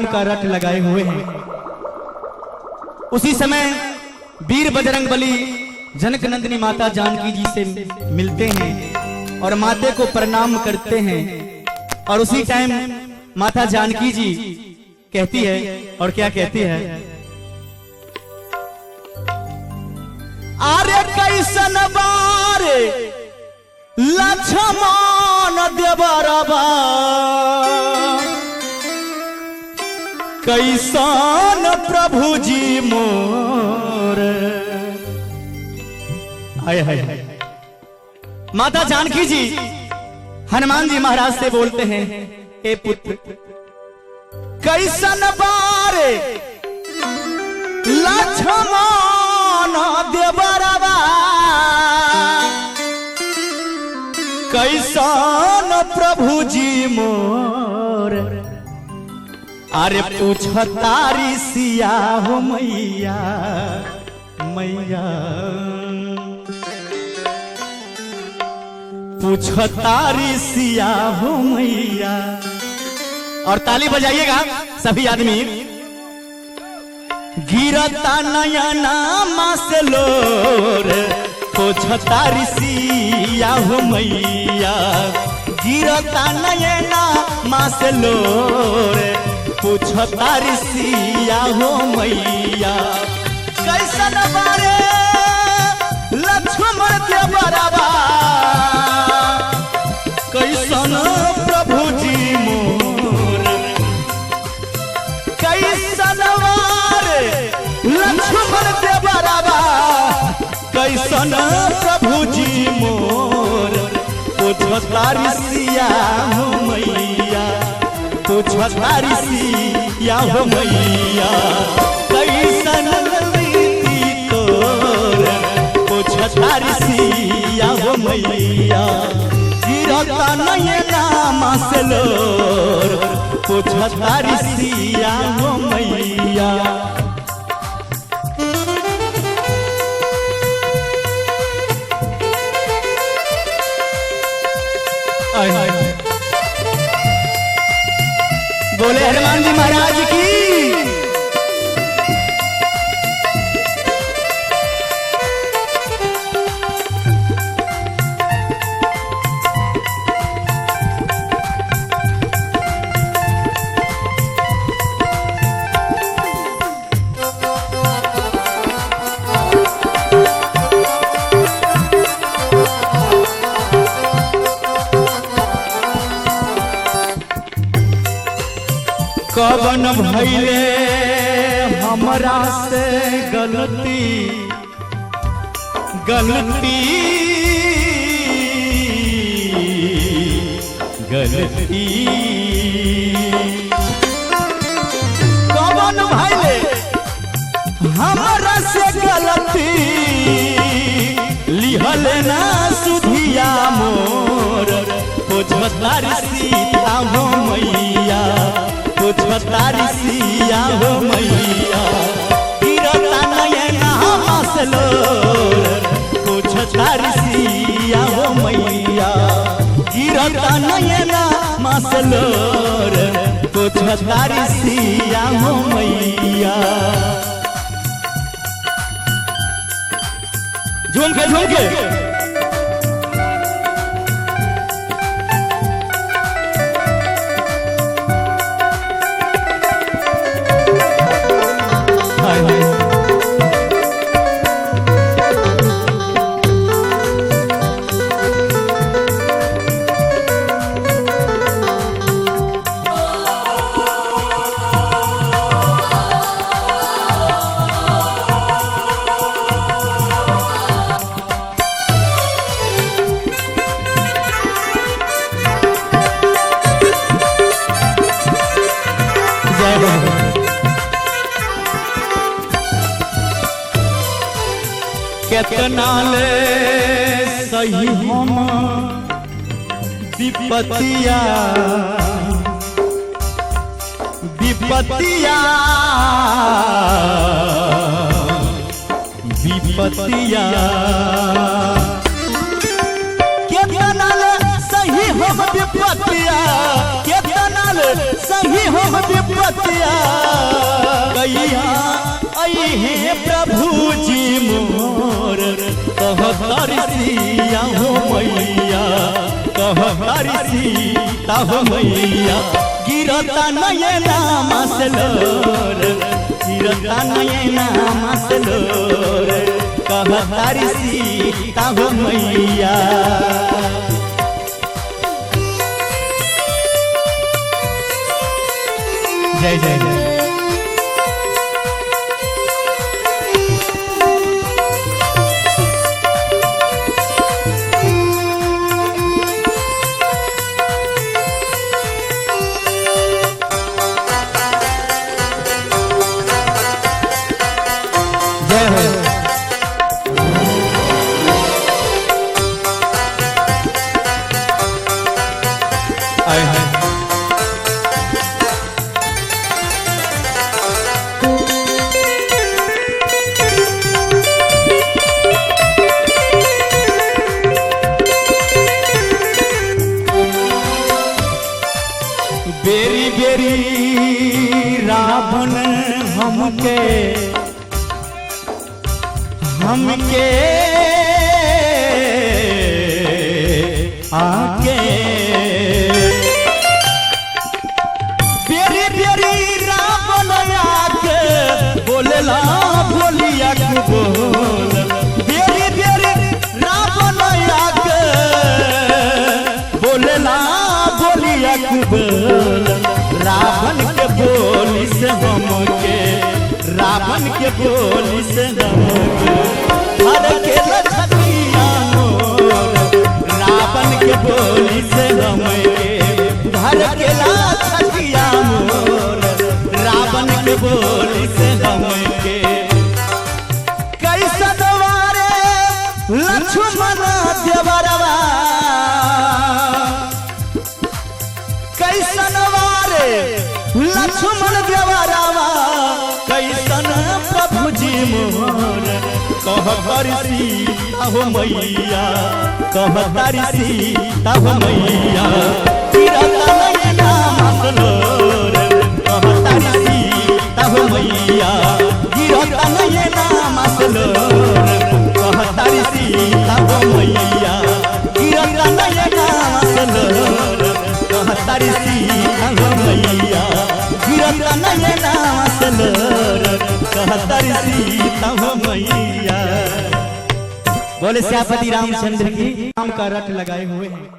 राम का रट लगाए हुए हैं। उसी समय वीर बजरंगबली जनक नंदिनी माता जानकी जी से मिलते हैं और माते को प्रणाम करते हैं। और उसी टाइम माता जानकी जी कहती है, और क्या कहती है, अरे कैसन बारे लक्ष्मण देवरबा, कैसन प्रभु जी मोर। हाय हाय। माता जानकी जी हनुमान जी महाराज से बोलते हैं, ए पुत्र कैसन बारे लक्ष्मण देवरबा, कैसन प्रभु जी मोर। अरे पूछ तारी सिया हो मैया मैया, पूछ तारी सिया हो मैया। और ताली बजाइएगा सभी आदमी। गिरता नयना मासे लोर, पूछ तारी सिया हो मैया। गिरता नयना मासे लोर, पूछ तारी सिया हो मैया। कैसन बारे लक्ष्मण देवरबा, कैसन प्रभु जी मोर। कैसन बारे लक्ष्मण देवरबा, कैसन प्रभु जी मोर। पूछ तारी सिया हो मैया, पूछ तारी सिया हो मैया। कैसन रीति तोर, पूछ तारी सिया हो मैया। गिरता नयना मासे लोर, पूछ तारी सिया हो मैया। बोले हनुमान जी महाराज की। कवन भइले हमरा से गलती गलती गलती। कवन भइले हमरा से गलती, लिहल ना सुधिया मोर। पूछ तारी सीता हो मैया, पूछ तारी सिया हो मैया। गिरता नयना मासे लोर, पूछ तारी सिया हो मैया। गिरता नयना मासे लोर, पूछ तारी सिया हो मैया। झूम के झूम के केतना ले सही हम विपतिया विपतिया विपतिया। केतना ले सही हम विपतिया, केतना ले सही हो विपतिया कैया आई है प्रभु जी मोर कहतारी सिया हो मैया कहतारी सीता हो मैया गिरता नयना मसलोर गिरता नयना मसलोर कहतारी सीता हो मैया जय जय जय जय हो आए हैं बेरी बेरी रावण हमके आके बेरी बेरी रावण आके बोलेला बोलिया के बोल बेरी बेरी रावण आके बोलेला बोलिया के बोल रावण के बोली से हमके रावण के बोली से हमके हर के लछतिया मोर रावण के बोली से हमके हर के लछतिया मोर रावण के बोली से हमके कैसन वारे लक्ष्मण देवरवा कैसन वारे लक्ष्मण देवरवा कैसन प्रभु जी मोर कहतारी सीता हो मैया कहतारी सीता हो मैया गिरता नयना मसलोर कहतारी सीता हो मैया गिरता नयना मसलोर कहतारी सीता हो मैया गिरता नयना मसलोर कहतारी सीता हो मैया गिरता नयना मसलोर कहतारी सीता हो मैया। बोले श्यामपति रामचंद्र की नाम का रट लगाए हुए हैं।